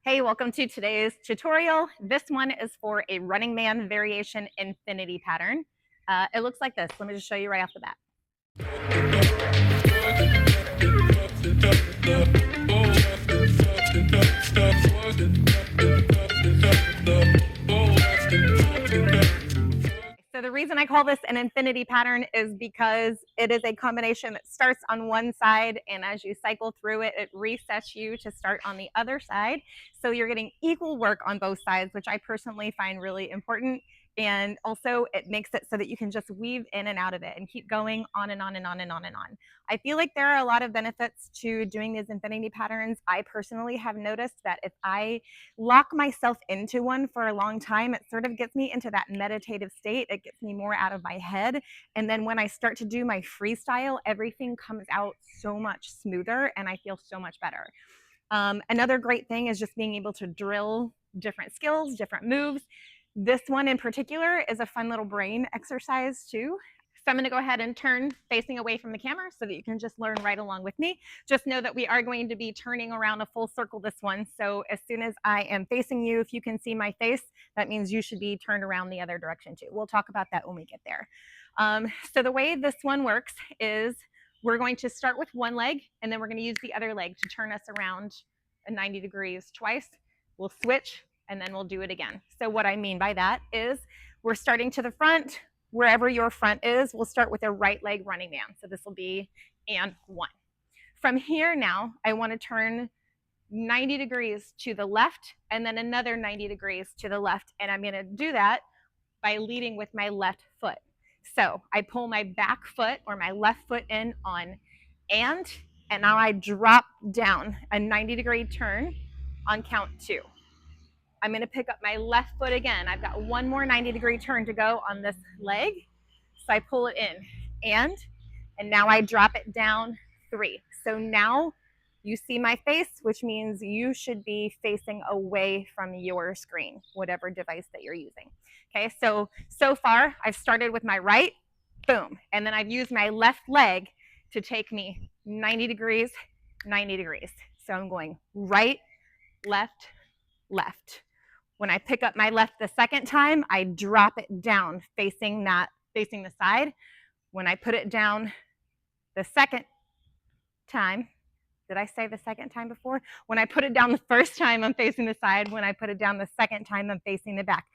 Hey, welcome to today's tutorial. This one is for a Running Man variation infinity pattern. It looks like this. Let me just show you right off the bat. So the reason I call this an infinity pattern is because it is a combination that starts on one side, and as you cycle through it, it resets you to start on the other side. So you're getting equal work on both sides, which I personally find really important. And also it makes it so that you can just weave in and out of it and keep going on and on and on and on and on. I feel like there are a lot of benefits to doing these infinity patterns. I personally have noticed that if I lock myself into one for a long time, it sort of gets me into that meditative state. It gets me more out of my head. And then when I start to do my freestyle, everything comes out so much smoother and I feel so much better. Another great thing is just being able to drill different skills, different moves. This one in particular is a fun little brain exercise too. So I'm going to go ahead and turn facing away from the camera so that you can just learn right along with me. Just know that we are going to be turning around a full circle this one. So as soon as I am facing you, if you can see my face, that means you should be turned around the other direction too. We'll talk about that when we get there. So the way this one works is we're going to start with one leg, and then we're going to use the other leg to turn us around 90 degrees twice. We'll switch, and then we'll do it again. So what I mean by that is we're starting to the front. Wherever your front is, we'll start with a right leg running man. So this will be and one. From here now, I want to turn 90 degrees to the left and then another 90 degrees to the left. And I'm going to do that by leading with my left foot. So I pull my back foot or my left foot in on and now I drop down a 90-degree turn on count 2. I'm going to pick up my left foot again. I've got one more 90-degree turn to go on this leg. So I pull it in and now I drop it down 3. So now you see my face, which means you should be facing away from your screen, whatever device that you're using. Okay, so far I've started with my right, boom, and then I've used my left leg to take me 90 degrees, 90 degrees. So I'm going right, left, left. When I pick up my left the second time, I drop it down facing the side. When I put it down the second time, did I say the second time before? When I put it down the first time, I'm facing the side. When I put it down the second time, I'm facing the back.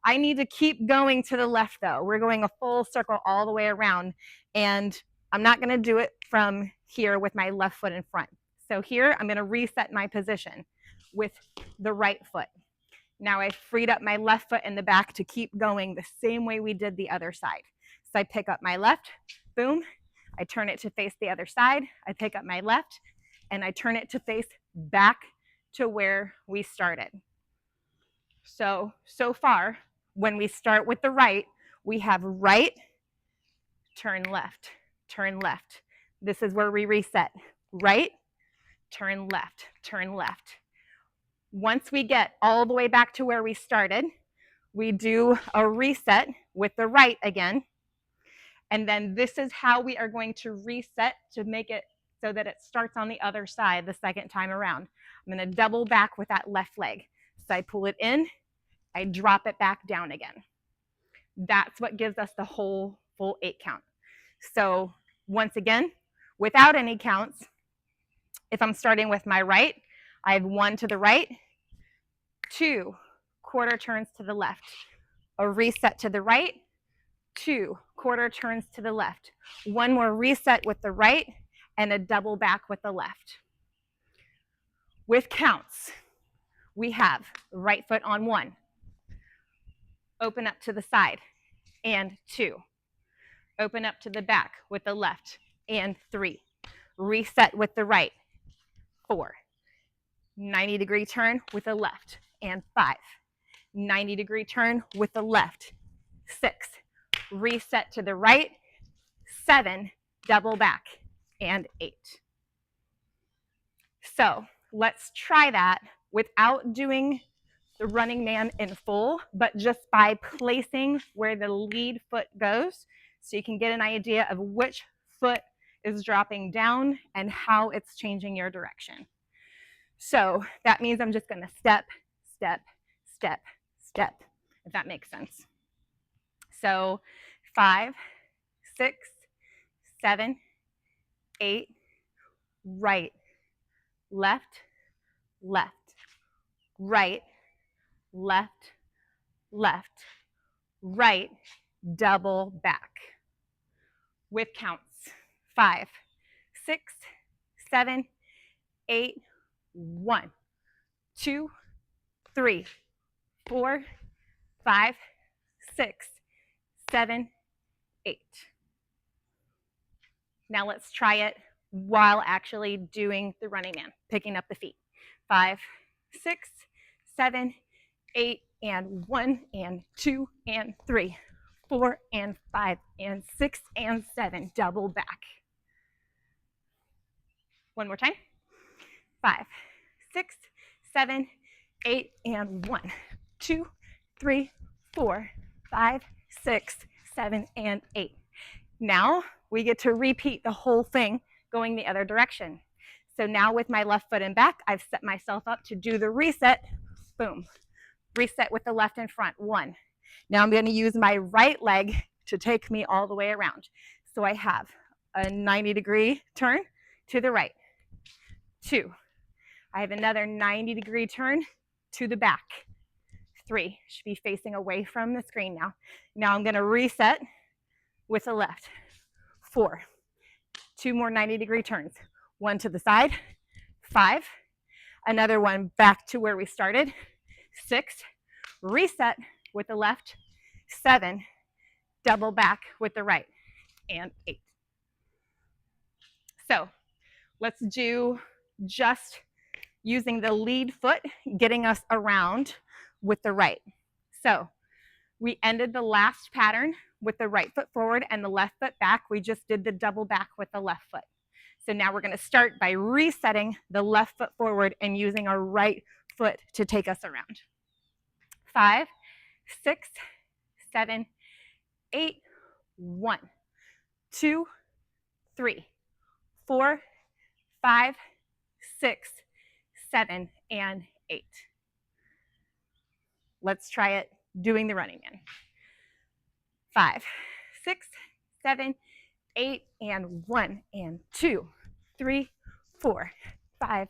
I need to keep going to the left though. We're going a full circle all the way around, and I'm not going to do it from here with my left foot in front. So here I'm going to reset my position with the right foot. Now I freed up my left foot in the back to keep going the same way we did the other side. So I pick up my left, boom, I turn it to face the other side, I pick up my left, and I turn it to face back to where we started. So far, when we start with the right, we have right, turn left, turn left. This is where we reset. Right, turn left, turn left. Once we get all the way back to where we started, we do a reset with the right again. And then this is how we are going to reset to make it so that it starts on the other side the second time around. I'm going to double back with that left leg. So I pull it in, I drop it back down again. That's what gives us the whole full 8 count. So once again, without any counts, if I'm starting with my right, I have 1 to the right, 2 quarter turns to the left, a reset to the right, 2 quarter turns to the left, 1 more reset with the right, and a double back with the left. With counts, we have right foot on 1, open up to the side, and 2, open up to the back with the left, and 3, reset with the right, 4, 90-degree turn with the left, and 5, 90-degree turn with the left, 6, reset to the right, 7, double back, and 8. So let's try that without doing the running man in full, but just by placing where the lead foot goes, so you can get an idea of which foot is dropping down and how it's changing your direction. So that means I'm just going to step, step, step, step, if that makes sense. So 5, 6, 7, 8, right, left, left, right, left, left, right, double back with counts. 5, 6, 7, 8, 1, 2, 3, 4, 5, 6, 7, 8. Now let's try it while actually doing the running man, picking up the feet. 5, 6, 7, 8, and 1, and 2, and 3, 4, and 5, and 6, and 7. Double back. One more time. 5, 6, 7, 8, and 1, 2, 3, 4, 5, 6, 7, and 8. Now we get to repeat the whole thing going the other direction. So now with my left foot in back, I've set myself up to do the reset. Boom. Reset with the left in front. 1. Now I'm going to use my right leg to take me all the way around. So I have a 90-degree turn to the right. 2. I have another 90-degree turn to the back. 3. Should be facing away from the screen now. Now I'm going to reset with the left. 4. 2 more 90-degree turns. 1 to the side. 5. Another one back to where we started. 6. Reset with the left. 7. Double back with the right. And 8. So let's do just using the lead foot, getting us around with the right. So we ended the last pattern with the right foot forward and the left foot back. We just did the double back with the left foot. So now we're going to start by resetting the left foot forward and using our right foot to take us around. 5, 6, 7, 8, 1, 2, 3, 4, 5, 6, 7, and 8. Let's try it doing the running man. 5, 6, 7, 8, and 1, and 2, 3, 4, 5,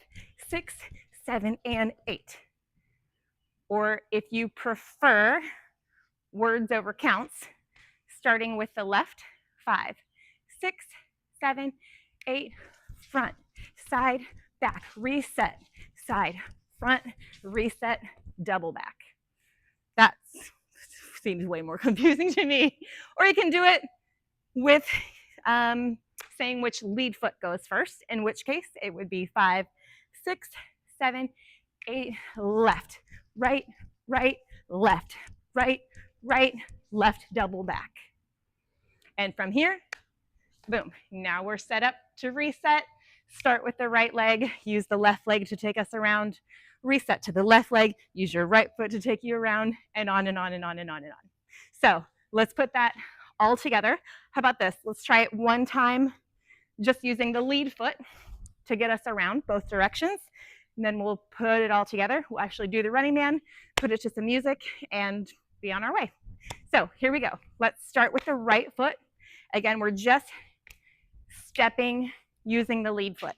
6, 7, and 8. Or if you prefer words over counts, starting with the left, 5, 6, 7, 8, front, side, back, reset, side, front, reset, double back. That seems way more confusing to me. Or you can do it with saying which lead foot goes first, in which case it would be 5, 6, 7, 8, left, right, right, left, right, right, left, double back. And from here, boom, now we're set up to reset. Start with the right leg, use the left leg to take us around, reset to the left leg, use your right foot to take you around, and on and on and on and on and on. So let's put that all together. How about this? Let's try it one time, just using the lead foot to get us around both directions. And then we'll put it all together. We'll actually do the running man, put it to some music, and be on our way. So here we go. Let's start with the right foot. Again, we're just stepping using the lead foot.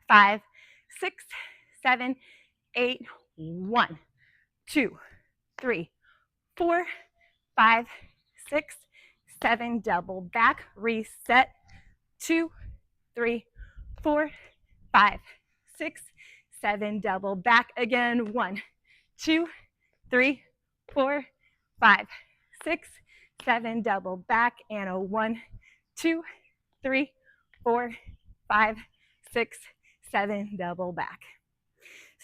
5, 6, 7, 8, 1, 2, 3, 4, 5, 6, 7, double back, reset, 2, 3, 4, 5, 6, 7, double back again, 1, 2, 3, 4, 5, 6, 7, double back, and a 1, 2, 3, 4, 5, 6, 7, double back.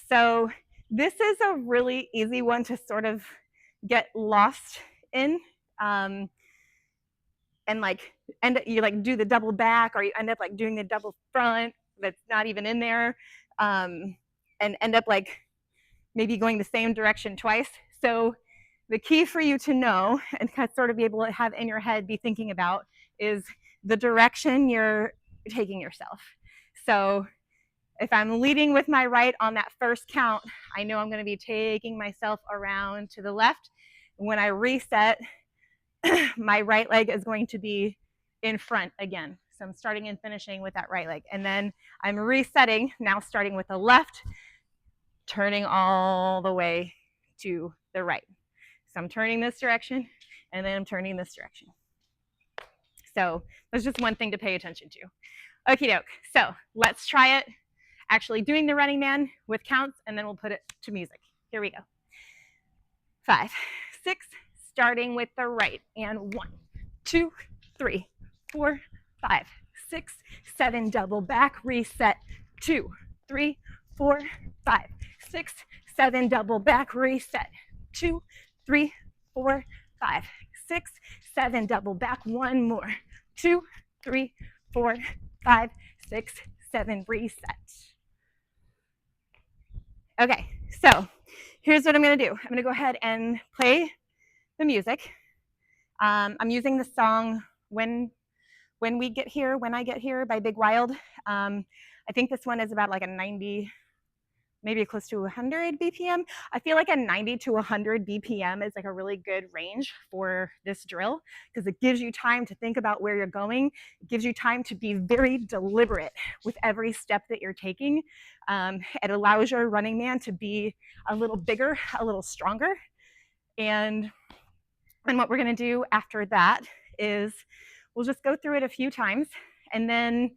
So this is a really easy one to sort of get lost in, and you do the double back, or you end up like doing the double front that's not even in there, and end up like maybe going the same direction twice. So the key for you to know and kind of sort of be able to have in your head, be thinking about, is the direction you're taking yourself. So If I'm leading with my right on that first count, I know I'm going to be taking myself around to the left. When I reset, my right leg is going to be in front again. So I'm starting and finishing with that right leg. And then I'm resetting, now starting with the left, turning all the way to the right. So I'm turning this direction, and then I'm turning this direction. So that's just one thing to pay attention to. Okie doke. So let's try it actually doing the Running Man with counts, and then we'll put it to music. Here we go. 5, 6, starting with the right. And 1, 2, 3, 4, 5, 6, 7, double back, reset. 2, 3, 4, 5, 6, 7, double back, reset. 2, 3, 4, 5, 6, 7, double back. One more. 2, 3, 4, 5, 6, 7, reset. Okay, so here's what I'm going to do. I'm going to go ahead and play the music. I'm using the song When I Get Here by Big Wild. I think this one is about like a 90, maybe close to 100 BPM. I feel like a 90 to 100 BPM is like a really good range for this drill because it gives you time to think about where you're going. It gives you time to be very deliberate with every step that you're taking. It allows your Running Man to be a little bigger, a little stronger. And what we're going to do after that is we'll just go through it a few times, and then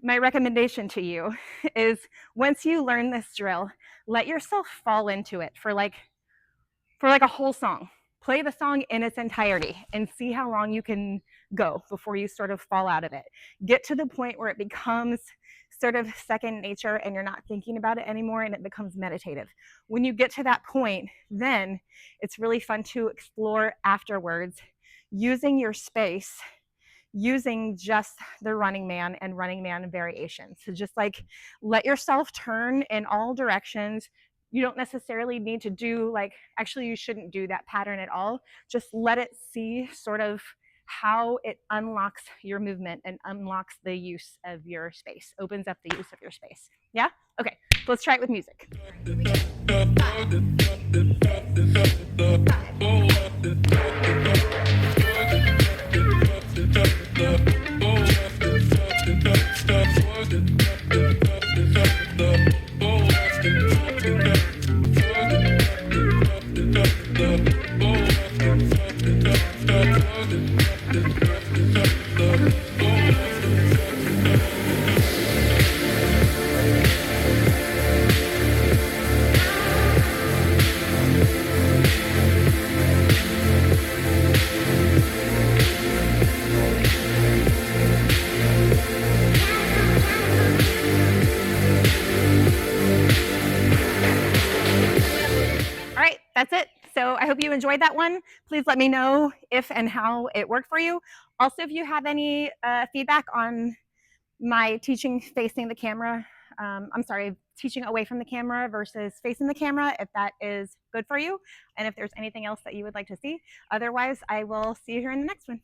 my recommendation to you is once you learn this drill, let yourself fall into it for like a whole song. Play the song in its entirety and see how long you can go before you sort of fall out of it. Get to the point where it becomes sort of second nature and you're not thinking about it anymore and it becomes meditative. When you get to that point, then it's really fun to explore afterwards using your space, using just the Running Man and Running Man variations. So just like let yourself turn in all directions. You don't necessarily need to do like, actually you shouldn't do that pattern at all. Just let it see sort of how it unlocks your movement and unlocks the use of your space, opens up the use of your space. Yeah? Okay, let's try it with music. That's it. So I hope you enjoyed that one. Please let me know if and how it worked for you. Also, if you have any feedback on my teaching facing the camera, teaching away from the camera versus facing the camera, if that is good for you, and if there's anything else that you would like to see. Otherwise, I will see you here in the next one.